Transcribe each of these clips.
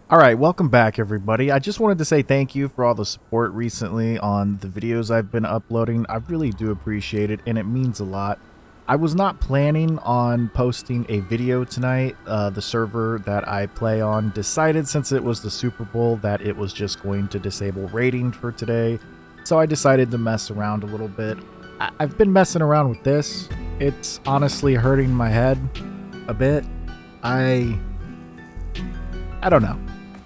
All right, welcome back, everybody. I just wanted to say thank you for all the support recently on the videos I've been uploading. I really do appreciate it, and it means a lot. I was not planning on posting a video tonight. The server that I play on decided, since it was the Super Bowl, that it was just going to disable rating for today. So I decided to mess around a little bit. I've been messing around with this. It's honestly hurting my head a bit. I don't know.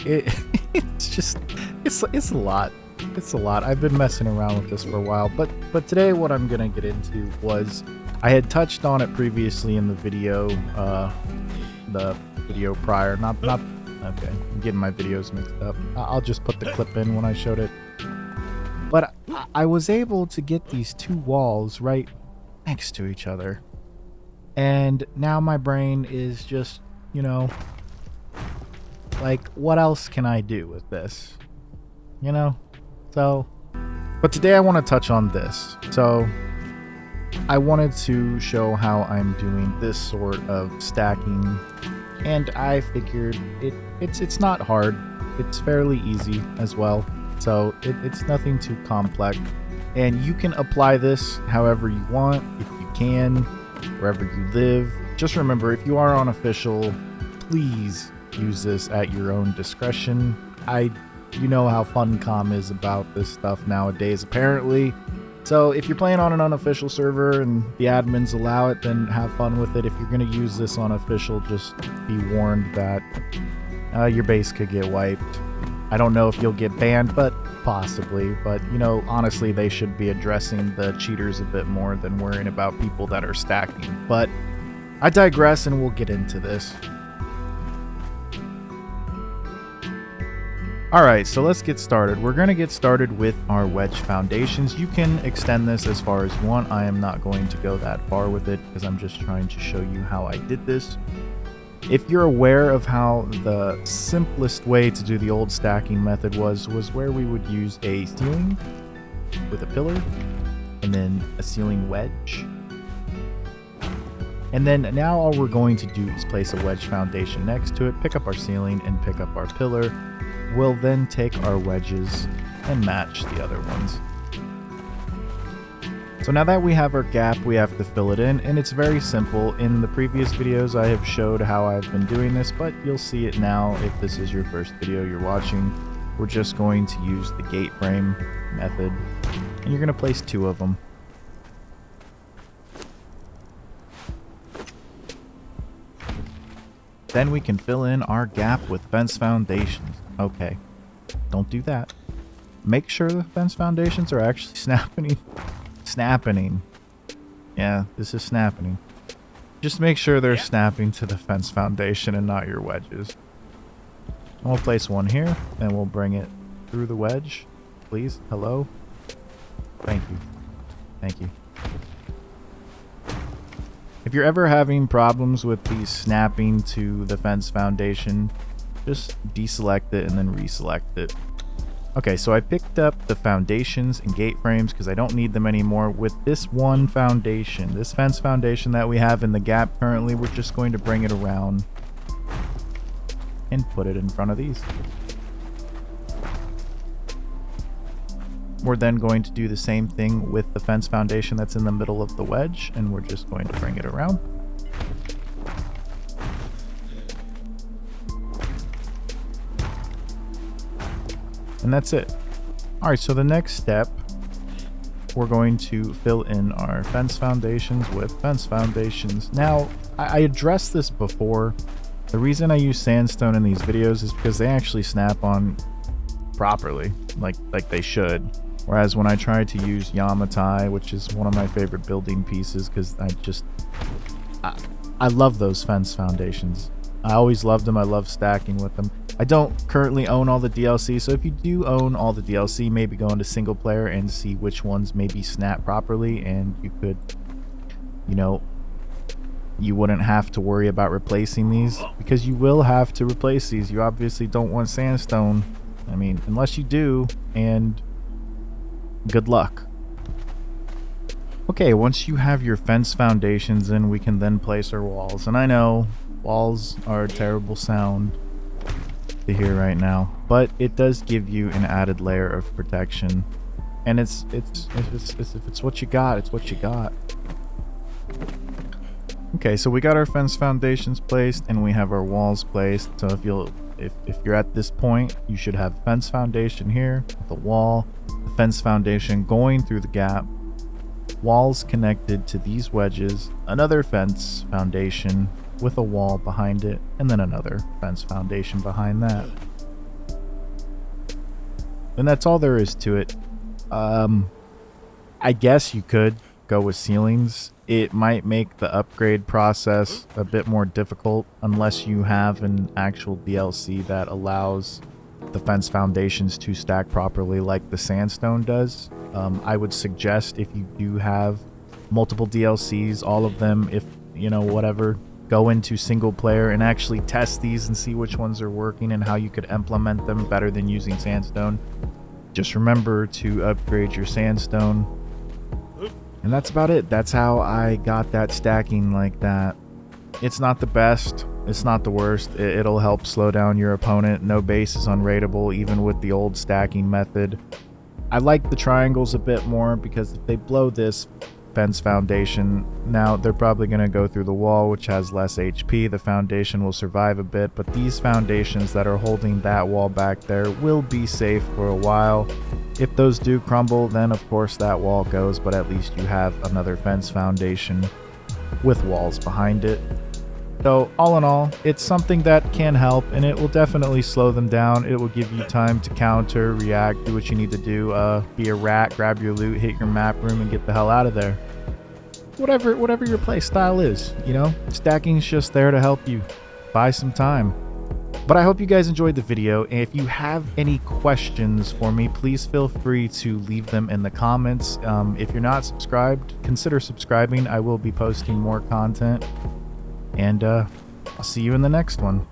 It's just it's a lot. It's a lot. I've been messing around with this for a while, but today what I'm gonna get into was, I had touched on it previously in the video prior. Not okay. I'm getting my videos mixed up. I'll just put the clip in when I showed it. But I was able to get these two walls right next to each other, and now my brain is just, like, what else can I do with this? So, but today I want to touch on this. So, I wanted to show how I'm doing this sort of stacking, and I figured it's not hard. It's fairly easy as well. So, it's nothing too complex, and you can apply this however you want, if you can, wherever you live. Just remember, if you are on official, please use this at your own discretion. You know how Funcom is about this stuff nowadays, apparently. So if you're playing on an unofficial server and the admins allow it, then have fun with it. If you're going to use this on official, just be warned that your base could get wiped. I don't know if you'll get banned, but possibly. But, honestly, they should be addressing the cheaters a bit more than worrying about people that are stacking. But I digress, and we'll get into this. Alright, so let's get started. We're going to get started with our wedge foundations. You can extend this as far as you want. I am not going to go that far with it because I'm just trying to show you how I did this. If you're aware of how the simplest way to do the old stacking method was where we would use a ceiling with a pillar and then a ceiling wedge. And then now all we're going to do is place a wedge foundation next to it, pick up our ceiling and pick up our pillar. We'll then take our wedges and match the other ones. So now that we have our gap, we have to fill it in, and it's very simple. In the previous videos I have showed how I've been doing this, but you'll see it now if this is your first video you're watching. We're just going to use the gate frame method, and you're going to place two of them. Then we can fill in our gap with fence foundations. Okay, don't do that. Make sure the fence foundations are actually snapping. Yeah, this is snapping. Just make sure they're snapping to the fence foundation and not your wedges. And we'll place one here, and we'll bring it through the wedge. Please, hello. Thank you. Thank you. If you're ever having problems with these snapping to the fence foundation, just deselect it and then reselect it. Okay, so I picked up the foundations and gate frames because I don't need them anymore. With this one foundation, this fence foundation that we have in the gap currently, we're just going to bring it around and put it in front of these. We're then going to do the same thing with the fence foundation that's in the middle of the wedge, and we're just going to bring it around. And that's it. Alright, so the next step, we're going to fill in our fence foundations with fence foundations. Now, I addressed this before. The reason I use sandstone in these videos is because they actually snap on properly, like they should. Whereas when I try to use Yamatai, which is one of my favorite building pieces, because I love those fence foundations. I always loved them. I love stacking with them. I don't currently own all the DLC, so if you do own all the DLC, maybe go into single player and see which ones maybe snap properly, and you could, you wouldn't have to worry about replacing these, because you will have to replace these. You obviously don't want sandstone. I mean, unless you do, and good luck. Okay, once you have your fence foundations in, we can then place our walls. And I know walls are a terrible sound, to here right now, but it does give you an added layer of protection. And if it's what you got, it's what you got. Okay, so we got our fence foundations placed and we have our walls placed. So if you're at this point, you should have fence foundation here, the wall, the fence foundation going through the gap, walls connected to these wedges, another fence foundation with a wall behind it, and then another fence foundation behind that. And that's all there is to it. I guess you could go with ceilings. It might make the upgrade process a bit more difficult unless you have an actual DLC that allows the fence foundations to stack properly like the sandstone does. I would suggest, if you do have multiple DLCs, all of them, if you know, whatever, go into single player and actually test these and see which ones are working and how you could implement them better than using sandstone. Just remember to upgrade your sandstone. And that's about it. That's how I got that stacking like that. It's not the best. It's not the worst. It'll help slow down your opponent. No base is unraidable, even with the old stacking method. I like the triangles a bit more because if they blow this fence foundation, now they're probably going to go through the wall, which has less HP. The foundation will survive a bit, but these foundations that are holding that wall back there will be safe for a while. If those do crumble, then of course that wall goes, but at least you have another fence foundation with walls behind it. So all in all, it's something that can help, and it will definitely slow them down. It will give you time to counter, react, do what you need to do, be a rat, grab your loot, hit your map room, and get the hell out of there. Whatever your play style is, you know, stacking is just there to help you buy some time. But I hope you guys enjoyed the video, and if you have any questions for me, please feel free to leave them in the comments. If you're not subscribed, consider subscribing. I will be posting more content, and I'll see you in the next one.